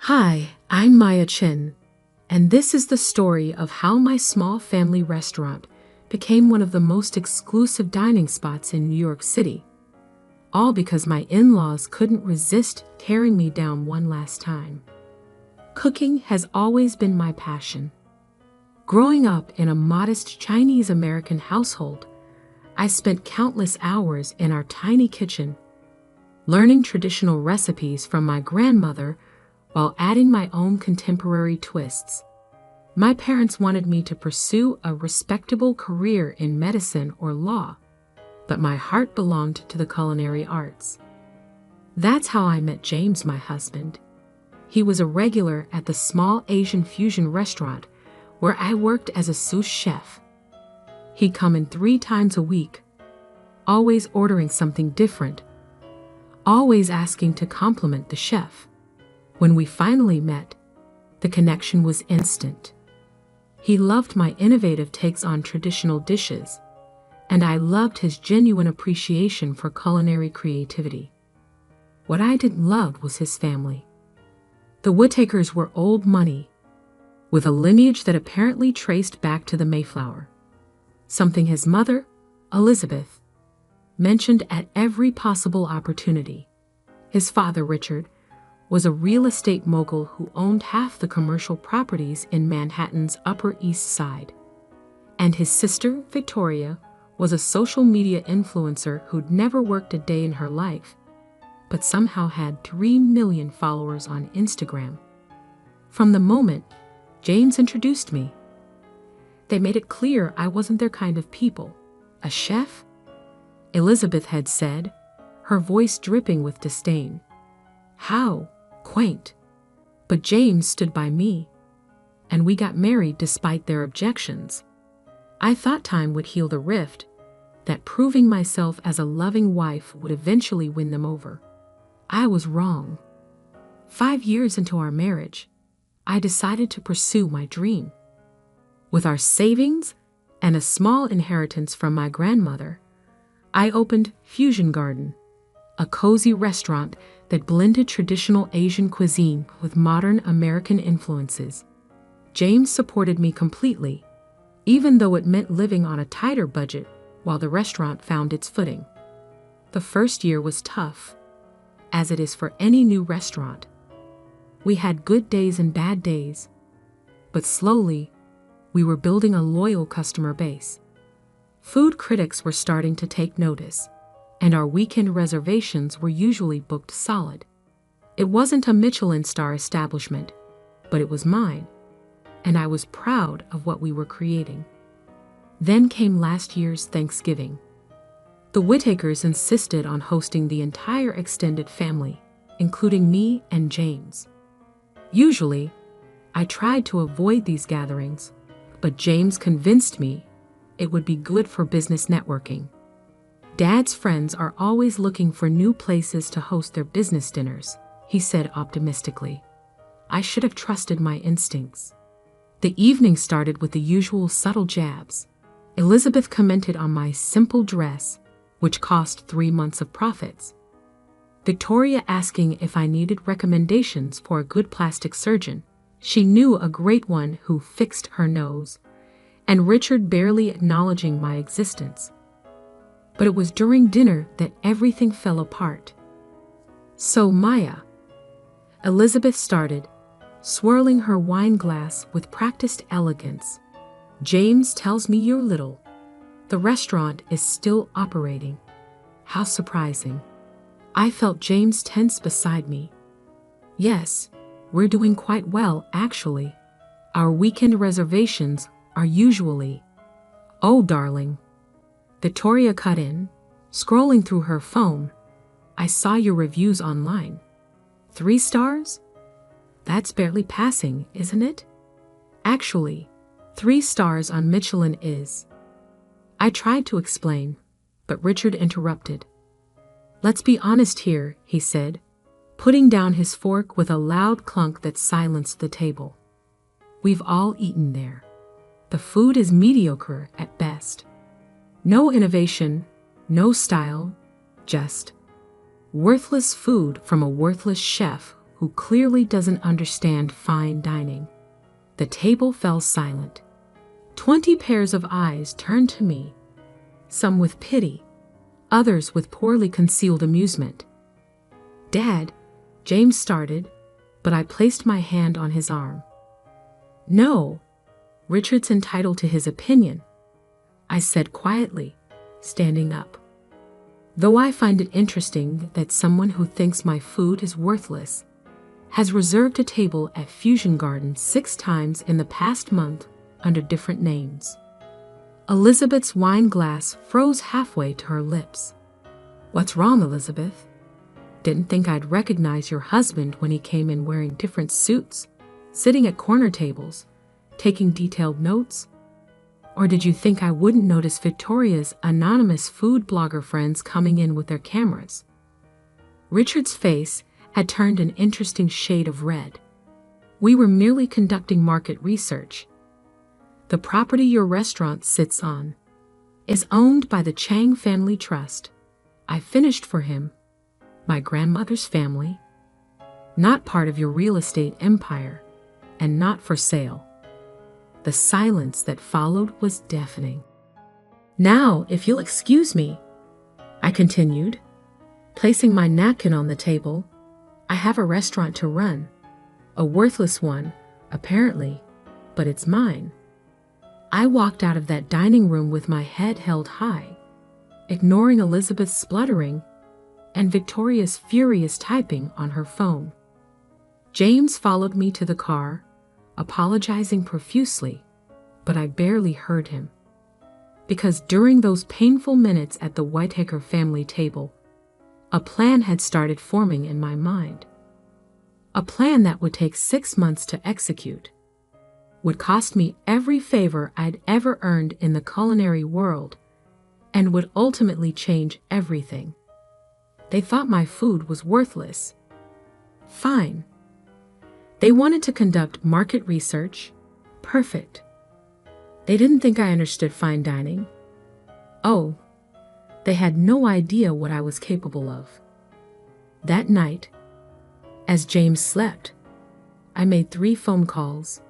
Hi, I'm Maya Chin, and this is the story of how my small family restaurant became one of the most exclusive dining spots in New York City, all because my in-laws couldn't resist tearing me down one last time. Cooking has always been my passion. Growing up in a modest Chinese-American household, I spent countless hours in our tiny kitchen, learning traditional recipes from my grandmother while adding my own contemporary twists. My parents wanted me to pursue a respectable career in medicine or law, but my heart belonged to the culinary arts. That's how I met James, my husband. He was a regular at the small Asian fusion restaurant where I worked as a sous chef. He'd come in 3 times a week, always ordering something different, always asking to compliment the chef. When we finally met, the connection was instant. He loved my innovative takes on traditional dishes, and I loved his genuine appreciation for culinary creativity. What I didn't love was his family. The Whittakers were old money, with a lineage that apparently traced back to the Mayflower, something his mother, Elizabeth, mentioned at every possible opportunity. His father, Richard, was a real estate mogul who owned half the commercial properties in Manhattan's Upper East Side. And his sister, Victoria, was a social media influencer who'd never worked a day in her life, but somehow had 3 million followers on Instagram. From the moment James introduced me, they made it clear I wasn't their kind of people. A chef? Elizabeth had said, her voice dripping with disdain. How quaint. But James stood by me, and we got married despite their objections. I thought time would heal the rift, that proving myself as a loving wife would eventually win them over. I was wrong. 5 years into our marriage, I decided to pursue my dream. With our savings and a small inheritance from my grandmother, I opened Fusion Garden, a cozy restaurant that blended traditional Asian cuisine with modern American influences. James supported me completely, even though it meant living on a tighter budget while the restaurant found its footing. The first year was tough, as it is for any new restaurant. We had good days and bad days, but slowly, we were building a loyal customer base. Food critics were starting to take notice, and our weekend reservations were usually booked solid. It wasn't a Michelin star establishment, but it was mine, and I was proud of what we were creating. Then came last year's Thanksgiving. The Whittakers insisted on hosting the entire extended family, including me and James. Usually, I tried to avoid these gatherings, but James convinced me it would be good for business networking. Dad's friends are always looking for new places to host their business dinners, he said optimistically. I should have trusted my instincts. The evening started with the usual subtle jabs. Elizabeth commented on my simple dress, which cost 3 months of profits. Victoria asking if I needed recommendations for a good plastic surgeon. She knew a great one who fixed her nose. And Richard barely acknowledging my existence. But it was during dinner that everything fell apart. So Maya, Elizabeth started, swirling her wine glass with practiced elegance. James tells me you're little. The restaurant is still operating. How surprising. I felt James tense beside me. Yes, we're doing quite well, actually. Our weekend reservations are usually... Oh, darling. Victoria cut in, scrolling through her phone. I saw your reviews online. 3 stars? That's barely passing, isn't it? Actually, 3 stars on Michelin is. I tried to explain, but Richard interrupted. Let's be honest here, he said, putting down his fork with a loud clunk that silenced the table. We've all eaten there. The food is mediocre at best. No innovation, no style, just worthless food from a worthless chef who clearly doesn't understand fine dining. The table fell silent. 20 pairs of eyes turned to me, some with pity, others with poorly concealed amusement. "Dad," James started, but I placed my hand on his arm. "No, Richard's entitled to his opinion," I said quietly, standing up. "Though I find it interesting that someone who thinks my food is worthless has reserved a table at Fusion Garden 6 times in the past month under different names." Elizabeth's wine glass froze halfway to her lips. "What's wrong, Elizabeth? Didn't think I'd recognize your husband when he came in wearing different suits, sitting at corner tables, taking detailed notes? Or did you think I wouldn't notice Victoria's anonymous food blogger friends coming in with their cameras?" Richard's face had turned an interesting shade of red. "We were merely conducting market research. The property your restaurant sits on is owned by the Chang Family Trust. I finished for him, my grandmother's family, not part of your real estate empire, and not for sale." The silence that followed was deafening. "Now, if you'll excuse me," I continued, placing my napkin on the table, "I have a restaurant to run. A worthless one, apparently, but it's mine." I walked out of that dining room with my head held high, ignoring Elizabeth's spluttering and Victoria's furious typing on her phone. James followed me to the car, apologizing profusely, but I barely heard him. Because during those painful minutes at the Whitaker family table, a plan had started forming in my mind. A plan that would take 6 months to execute, would cost me every favor I'd ever earned in the culinary world, and would ultimately change everything. They thought my food was worthless. Fine. They wanted to conduct market research. Perfect. They didn't think I understood fine dining. Oh, they had no idea what I was capable of. That night, as James slept, I made 3 phone calls.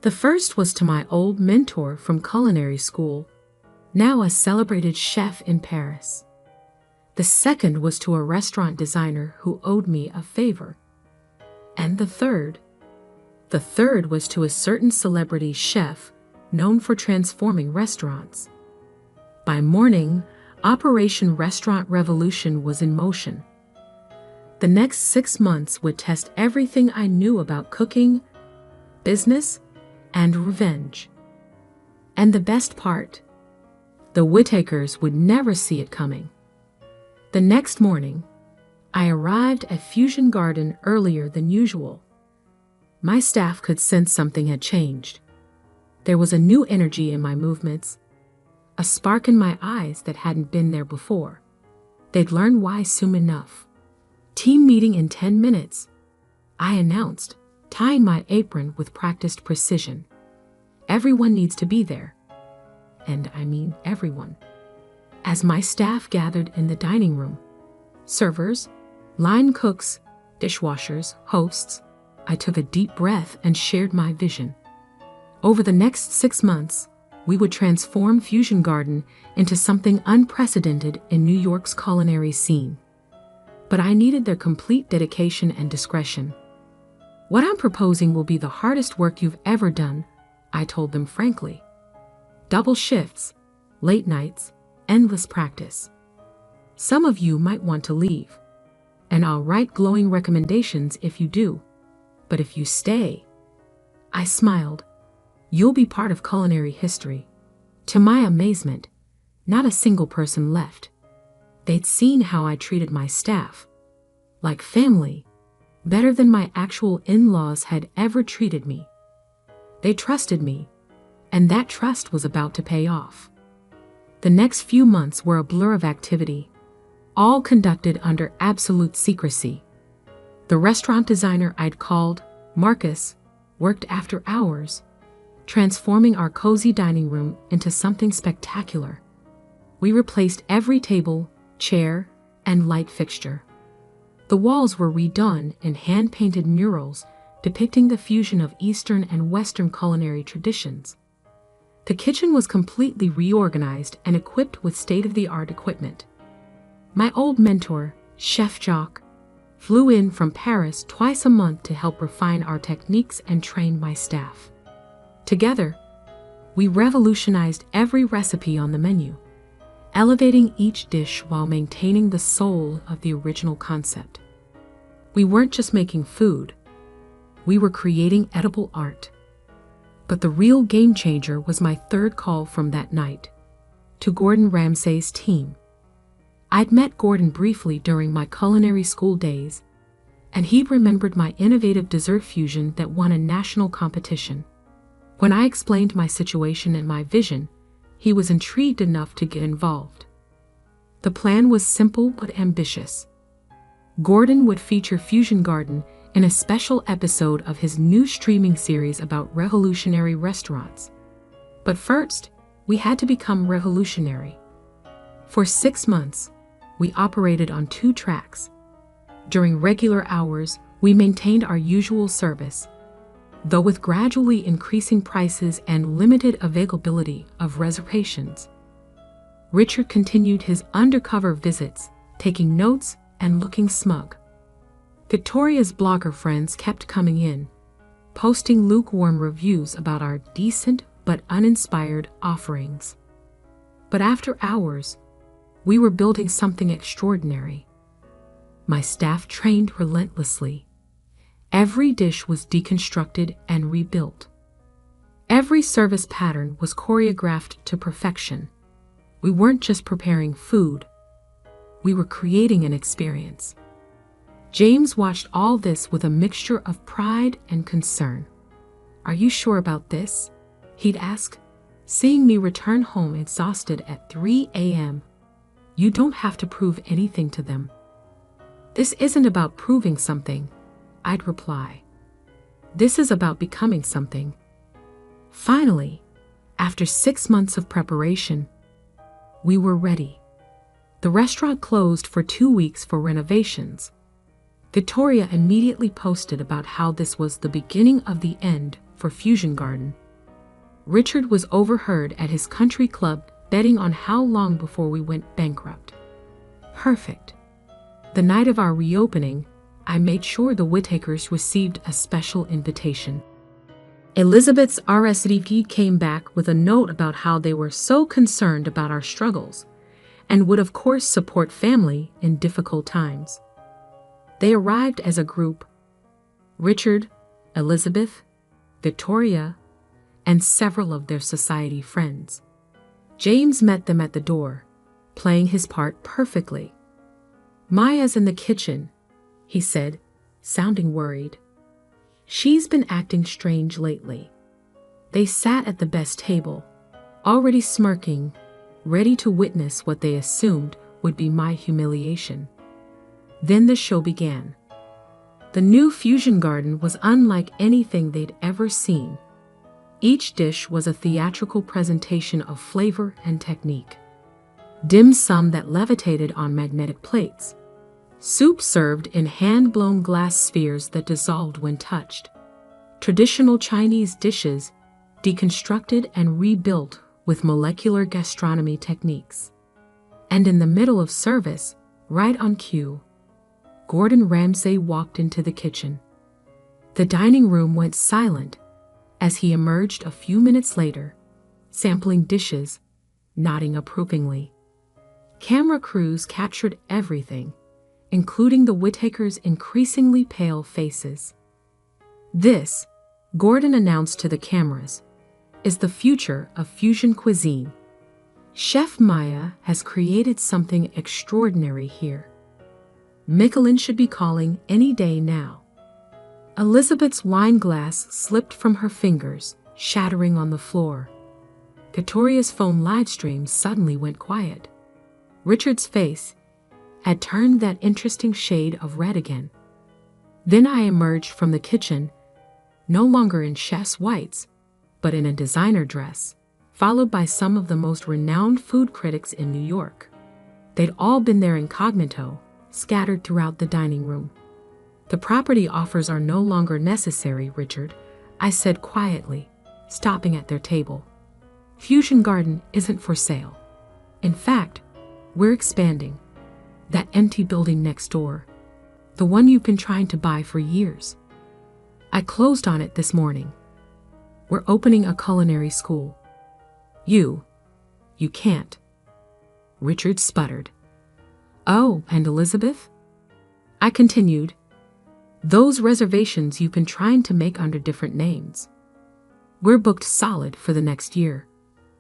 The first was to my old mentor from culinary school, now a celebrated chef in Paris. The second was to a restaurant designer who owed me a favor. And the third was to a certain celebrity chef known for transforming restaurants. By morning, Operation Restaurant Revolution was in motion. The next 6 months would test everything I knew about cooking, business, and revenge. And the best part, the Whitakers would never see it coming. The next morning, I arrived at Fusion Garden earlier than usual. My staff could sense something had changed. There was a new energy in my movements, a spark in my eyes that hadn't been there before. They'd learn why soon enough. "Team meeting in 10 minutes, I announced, tying my apron with practiced precision. "Everyone needs to be there." And I mean everyone. As my staff gathered in the dining room, servers, line cooks, dishwashers, hosts, I took a deep breath and shared my vision. Over the next 6 months, we would transform Fusion Garden into something unprecedented in New York's culinary scene. But I needed their complete dedication and discretion. "What I'm proposing will be the hardest work you've ever done," I told them frankly. "Double shifts, late nights, endless practice. Some of you might want to leave, and I'll write glowing recommendations if you do. But if you stay," I smiled, "you'll be part of culinary history." To my amazement, not a single person left. They'd seen how I treated my staff, like family, better than my actual in-laws had ever treated me. They trusted me, and that trust was about to pay off. The next few months were a blur of activity, all conducted under absolute secrecy. The restaurant designer I'd called, Marcus, worked after hours, transforming our cozy dining room into something spectacular. We replaced every table, chair, and light fixture. The walls were redone in hand-painted murals depicting the fusion of Eastern and Western culinary traditions. The kitchen was completely reorganized and equipped with state-of-the-art equipment. My old mentor, Chef Jacques, flew in from Paris twice a month to help refine our techniques and train my staff. Together, we revolutionized every recipe on the menu, elevating each dish while maintaining the soul of the original concept. We weren't just making food, we were creating edible art. But the real game changer was my third call from that night, to Gordon Ramsay's team. I'd met Gordon briefly during my culinary school days, and he'd remembered my innovative dessert fusion that won a national competition. When I explained my situation and my vision, he was intrigued enough to get involved. The plan was simple but ambitious. Gordon would feature Fusion Garden in a special episode of his new streaming series about revolutionary restaurants. But first, we had to become revolutionary. For 6 months, we operated on 2 tracks. During regular hours, we maintained our usual service, though with gradually increasing prices and limited availability of reservations. Richard continued his undercover visits, taking notes and looking smug. Victoria's blogger friends kept coming in, posting lukewarm reviews about our decent but uninspired offerings. But after hours, we were building something extraordinary. My staff trained relentlessly. Every dish was deconstructed and rebuilt. Every service pattern was choreographed to perfection. We weren't just preparing food, we were creating an experience. James watched all this with a mixture of pride and concern. "Are you sure about this?" he'd ask, seeing me return home exhausted at 3 a.m. "You don't have to prove anything to them." "This isn't about proving something," I'd reply. "This is about becoming something." Finally, after 6 months of preparation, we were ready. The restaurant closed for 2 weeks for renovations. Victoria immediately posted about how this was the beginning of the end for Fusion Garden. Richard was overheard at his country club betting on how long before we went bankrupt. Perfect. The night of our reopening, I made sure the Whittakers received a special invitation. Elizabeth's RSVP came back with a note about how they were so concerned about our struggles and would of course support family in difficult times. They arrived as a group: Richard, Elizabeth, Victoria, and several of their society friends. James met them at the door, playing his part perfectly. "Maya's in the kitchen," he said, sounding worried. "She's been acting strange lately." They sat at the best table, already smirking, ready to witness what they assumed would be my humiliation. Then the show began. The new Fusion Garden was unlike anything they'd ever seen. Each dish was a theatrical presentation of flavor and technique. Dim sum that levitated on magnetic plates. Soup served in hand-blown glass spheres that dissolved when touched. Traditional Chinese dishes deconstructed and rebuilt with molecular gastronomy techniques. And in the middle of service, right on cue, Gordon Ramsay walked into the kitchen. The dining room went silent as he emerged a few minutes later, sampling dishes, nodding approvingly. Camera crews captured everything, including the Whittakers' increasingly pale faces. "This," Gordon announced to the cameras, "is the future of fusion cuisine. Chef Maya has created something extraordinary here. Michelin should be calling any day now." Elizabeth's wine glass slipped from her fingers, shattering on the floor. Victoria's phone livestream suddenly went quiet. Richard's face had turned that interesting shade of red again. Then I emerged from the kitchen, no longer in chef's whites, but in a designer dress, followed by some of the most renowned food critics in New York. They'd all been there incognito, scattered throughout the dining room. The property offers are no longer necessary, Richard, I said quietly, stopping at their table. Fusion Garden isn't for sale. In fact, we're expanding. That empty building next door, the one you've been trying to buy for years. I closed on it this morning. We're opening a culinary school. You can't. Richard sputtered. Oh, and Elizabeth? I continued. Those reservations you've been trying to make under different names. We're booked solid for the next year.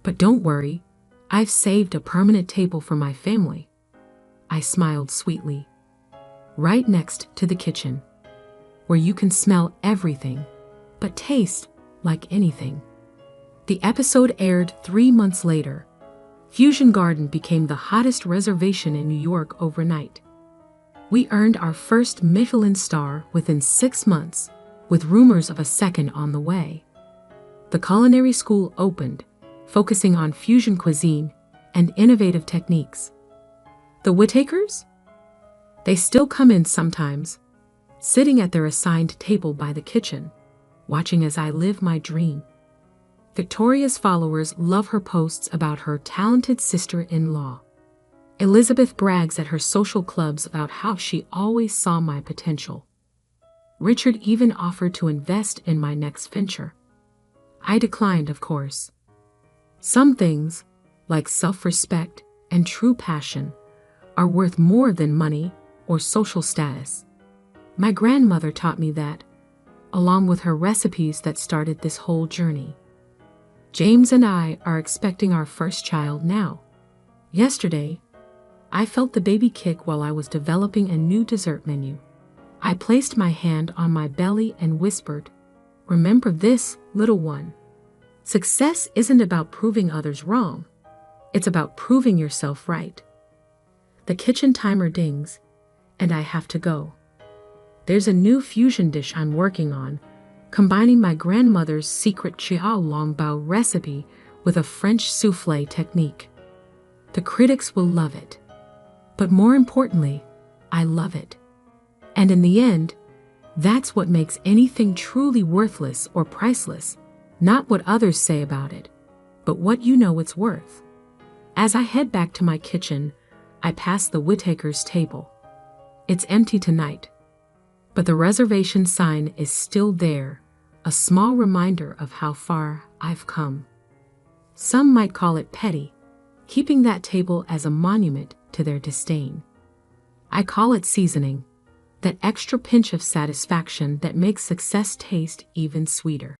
But don't worry, I've saved a permanent table for my family. I smiled sweetly. Right next to the kitchen, where you can smell everything, but taste like anything. The episode aired 3 months later. Fusion Garden became the hottest reservation in New York overnight. We earned our first Michelin star within 6 months, with rumors of a second on the way. The culinary school opened, focusing on fusion cuisine and innovative techniques. The Whittakers? They still come in sometimes, sitting at their assigned table by the kitchen, watching as I live my dream. Victoria's followers love her posts about her talented sister-in-law. Elizabeth brags at her social clubs about how she always saw my potential. Richard even offered to invest in my next venture. I declined, of course. Some things, like self-respect and true passion, are worth more than money or social status. My grandmother taught me that, along with her recipes that started this whole journey. James and I are expecting our first child now. Yesterday, I felt the baby kick while I was developing a new dessert menu. I placed my hand on my belly and whispered, "Remember this, little one. Success isn't about proving others wrong. It's about proving yourself right." The kitchen timer dings, and I have to go. There's a new fusion dish I'm working on, combining my grandmother's secret xiao long bao recipe with a French soufflé technique. The critics will love it. But more importantly, I love it. And in the end, that's what makes anything truly worthless or priceless, not what others say about it, but what you know it's worth. As I head back to my kitchen, I pass the Whittakers' table. It's empty tonight, but the reservation sign is still there, a small reminder of how far I've come. Some might call it petty, keeping that table as a monument to their disdain. I call it seasoning, that extra pinch of satisfaction that makes success taste even sweeter.